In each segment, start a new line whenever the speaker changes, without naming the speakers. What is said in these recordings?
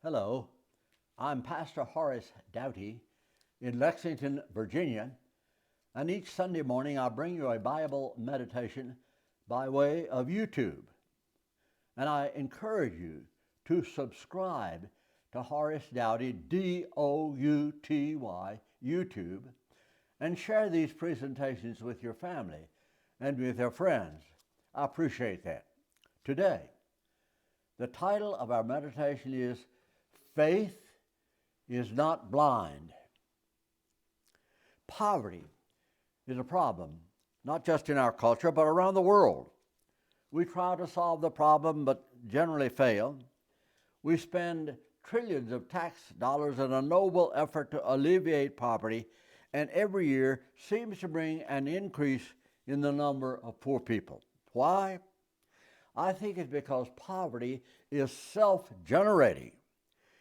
Hello, I'm Pastor Horace Douty in Lexington, Virginia, and each Sunday morning I bring you a Bible meditation by way of YouTube. And I encourage you to subscribe to Horace Douty, Douty, YouTube, and share these presentations with your family and with your friends. I appreciate that. Today, the title of our meditation is Faith is Not Blind. Poverty is a problem, not just in our culture, but around the world. We try to solve the problem, but generally fail. We spend trillions of tax dollars in a noble effort to alleviate poverty, and every year seems to bring an increase in the number of poor people. Why? I think it's because poverty is self-generating.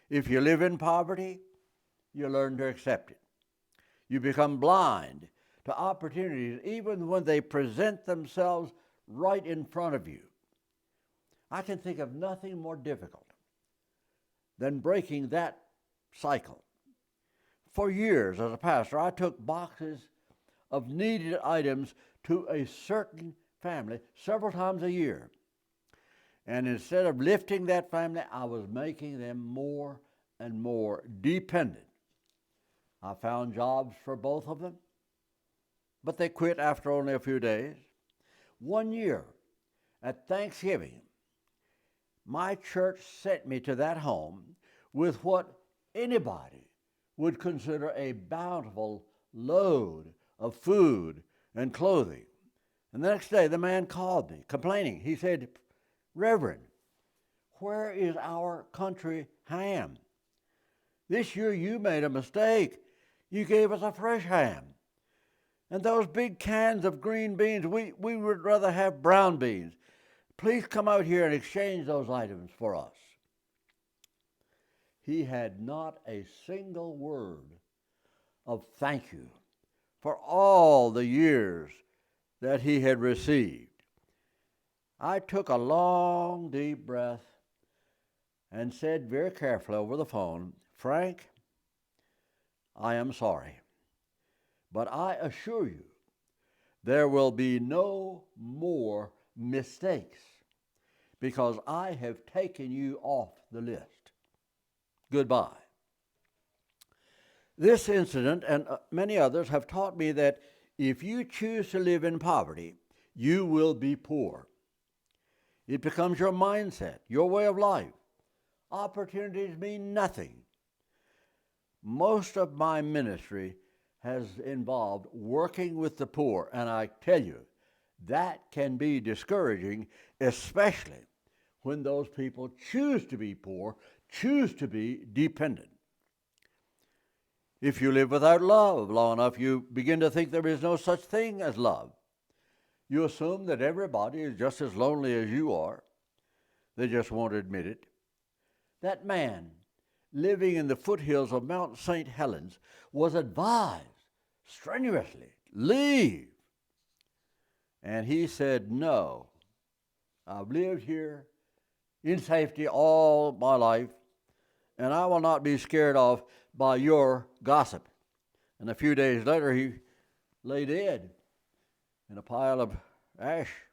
If you live in poverty, you learn to accept it. You become blind to opportunities even when they present themselves right in front of you. I can think of nothing more difficult than breaking that cycle. For years as a pastor, I took boxes of needed items to a certain family several times a year. And instead of lifting that family, I was making them more and more dependent. I found jobs for both of them, but they quit after only a few days. One year, at Thanksgiving, my church sent me to that home with what anybody would consider a bountiful load of food and clothing. And the next day, the man called me, complaining. He said, "Reverend, where is our country ham? This year you made a mistake. You gave us a fresh ham. And those big cans of green beans, we would rather have brown beans. Please come out here and exchange those items for us." He had not a single word of thank you for all the years that he had received. I took a long, deep breath and said very carefully over the phone, "Frank, I am sorry, but I assure you there will be no more mistakes because I have taken you off the list. Goodbye." This incident and many others have taught me that if you choose to live in poverty, you will be poor. It becomes your mindset, your way of life. Opportunities mean nothing. Most of my ministry has involved working with the poor, and I tell you, that can be discouraging, especially when those people choose to be poor, choose to be dependent. If you live without love long enough, you begin to think there is no such thing as love. You assume that everybody is just as lonely as you are. They just won't admit it. That man living in the foothills of Mount St. Helens was advised strenuously, leave. And he said, "No, I've lived here in safety all my life, and I will not be scared off by your gossip." And a few days later, he lay dead in a pile of ash.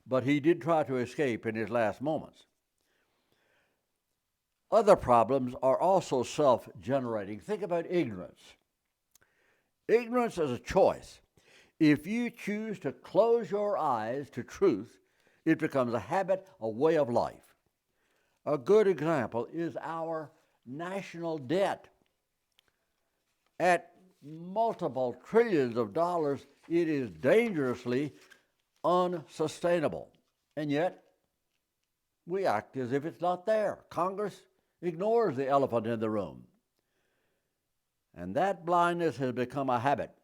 But he did try to escape in his last moments. Other problems are also self-generating. Think about ignorance. Ignorance is a choice. If you choose to close your eyes to truth, it becomes a habit, a way of life. A good example is our national debt. At multiple trillions of dollars, it is dangerously unsustainable. And yet, we act as if it's not there. Congress ignores the elephant in the room. And that blindness has become a habit,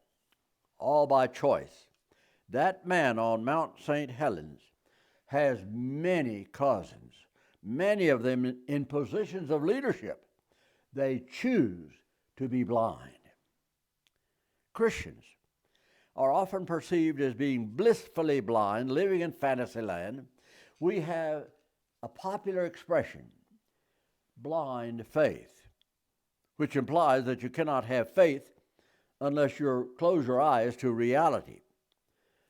all by choice. That man on Mount St. Helens has many cousins, many of them in positions of leadership. They choose to be blind. Christians are often perceived as being blissfully blind, living in fantasy land. We have a popular expression, blind faith, which implies that you cannot have faith unless you close your eyes to reality.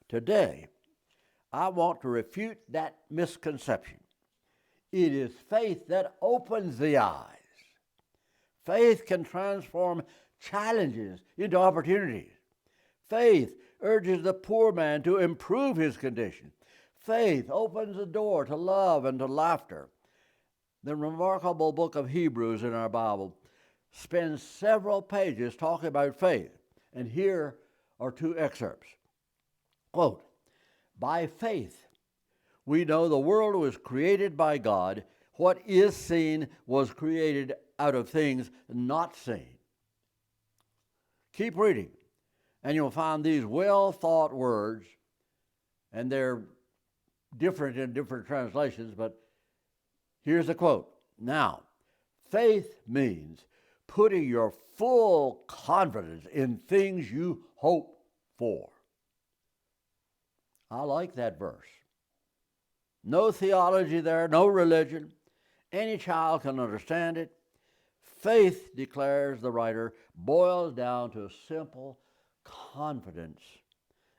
Today, I want to refute that misconception. It is faith that opens the eyes. Faith can transform challenges into opportunities. Faith urges the poor man to improve his condition. Faith opens the door to love and to laughter. The remarkable book of Hebrews in our Bible spends several pages talking about faith. And here are two excerpts. Quote, "By faith, we know the world was created by God. What is seen was created out of things not seen." Keep reading, and you'll find these well-thought words, and they're different in different translations, but here's the quote. "Now, faith means putting your full confidence in things you hope for." I like that verse. No theology there, no religion. Any child can understand it. Faith, declares the writer, boils down to simple confidence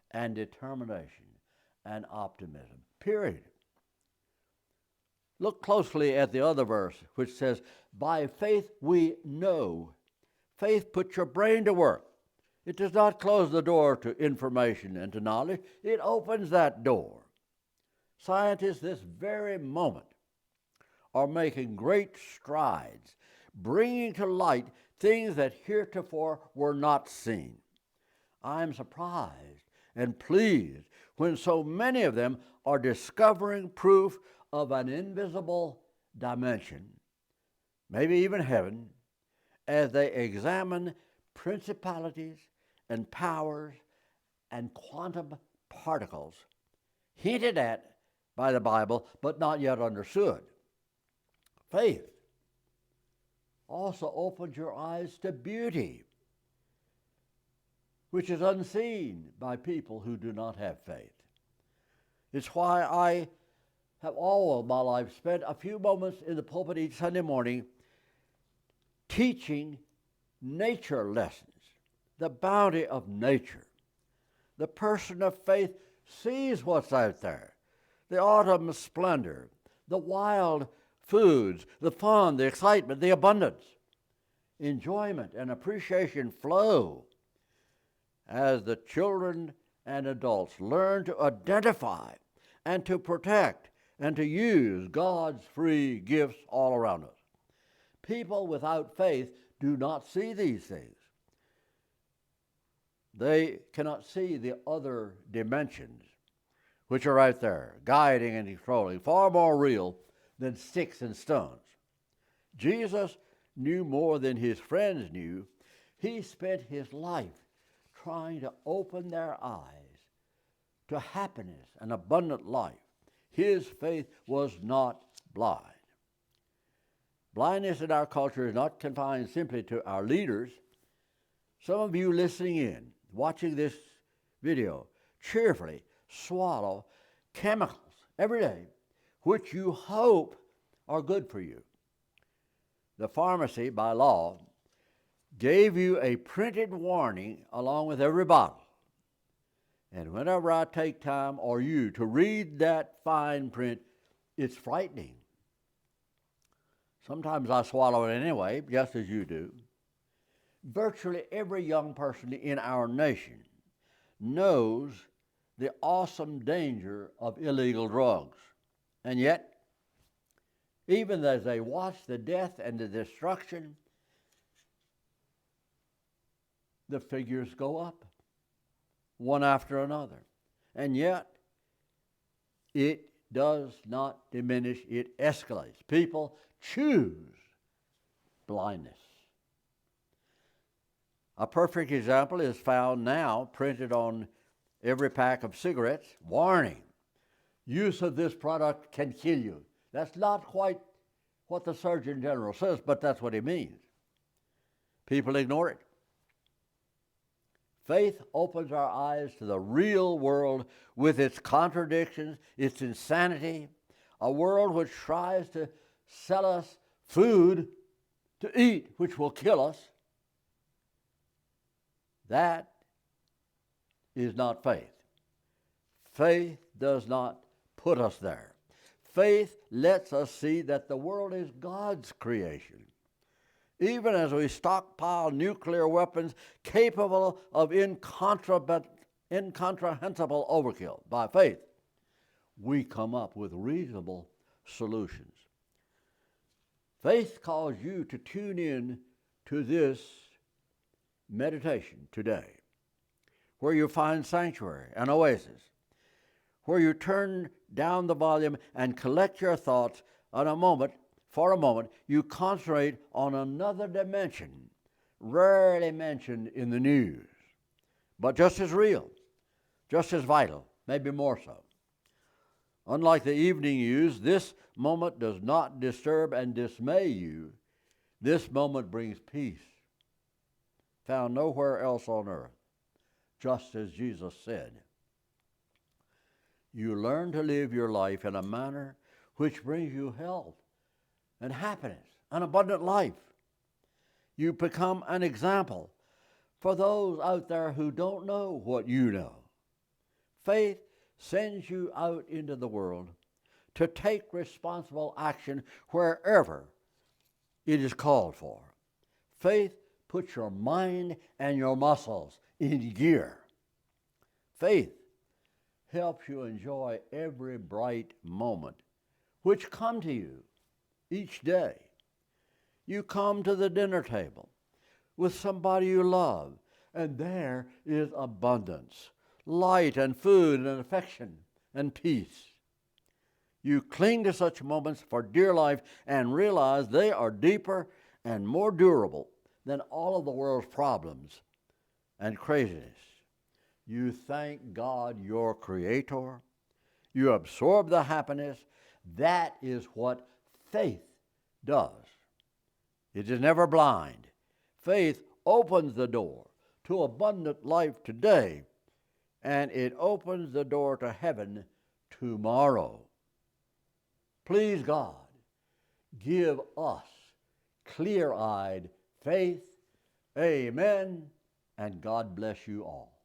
and determination and optimism. Period. Look closely at the other verse, which says, "By faith we know." Faith puts your brain to work. It does not close the door to information and to knowledge. It opens that door. Scientists this very moment are making great strides, bringing to light things that heretofore were not seen. I am surprised and pleased when so many of them are discovering proof of an invisible dimension, maybe even heaven, as they examine principalities and powers and quantum particles hinted at by the Bible but not yet understood. Faith also opens your eyes to beauty, which is unseen by people who do not have faith. It's why I have all of my life spent a few moments in the pulpit each Sunday morning teaching nature lessons, the bounty of nature. The person of faith sees what's out there, the autumn splendor, the wild foods, the fun, the excitement, the abundance. Enjoyment and appreciation flow as the children and adults learn to identify and to protect and to use God's free gifts all around us. People without faith do not see these things. They cannot see the other dimensions which are out there, guiding and controlling, far more real than sticks and stones. Jesus knew more than his friends knew. He spent his life trying to open their eyes to happiness and abundant life. His faith was not blind. Blindness in our culture is not confined simply to our leaders. Some of you listening in, watching this video, cheerfully swallow chemicals every day, which you hope are good for you. The pharmacy, by law, gave you a printed warning along with every bottle. And whenever I take time, or you, to read that fine print, it's frightening. Sometimes I swallow it anyway, just as you do. Virtually every young person in our nation knows the awesome danger of illegal drugs. And yet, even as they watch the death and the destruction, the figures go up, one after another. And yet, it does not diminish, it escalates. People choose blindness. A perfect example is found now printed on every pack of cigarettes. Warning, use of this product can kill you. That's not quite what the Surgeon General says, but that's what he means. People ignore it. Faith opens our eyes to the real world with its contradictions, its insanity, a world which tries to sell us food to eat, which will kill us. That is not faith. Faith does not put us there. Faith lets us see that the world is God's creation. Even as we stockpile nuclear weapons capable of incomprehensible overkill, by faith, we come up with reasonable solutions. Faith calls you to tune in to this meditation today, where you find sanctuary and oasis, where you turn down the volume and collect your thoughts for a moment, you concentrate on another dimension, rarely mentioned in the news, but just as real, just as vital, maybe more so. Unlike the evening news, this moment does not disturb and dismay you. This moment brings peace, found nowhere else on earth, just as Jesus said. You learn to live your life in a manner which brings you health and happiness, an abundant life. You become an example for those out there who don't know what you know. Faith sends you out into the world to take responsible action wherever it is called for. Faith puts your mind and your muscles in gear. Faith helps you enjoy every bright moment which come to you each day. You come to the dinner table with somebody you love, and there is abundance, light and food and affection and peace. You cling to such moments for dear life and realize they are deeper and more durable than all of the world's problems and craziness. You thank God, your Creator. You absorb the happiness. That is what faith does. It is never blind. Faith opens the door to abundant life today, and it opens the door to heaven tomorrow. Please God, give us clear-eyed faith. Amen, and God bless you all.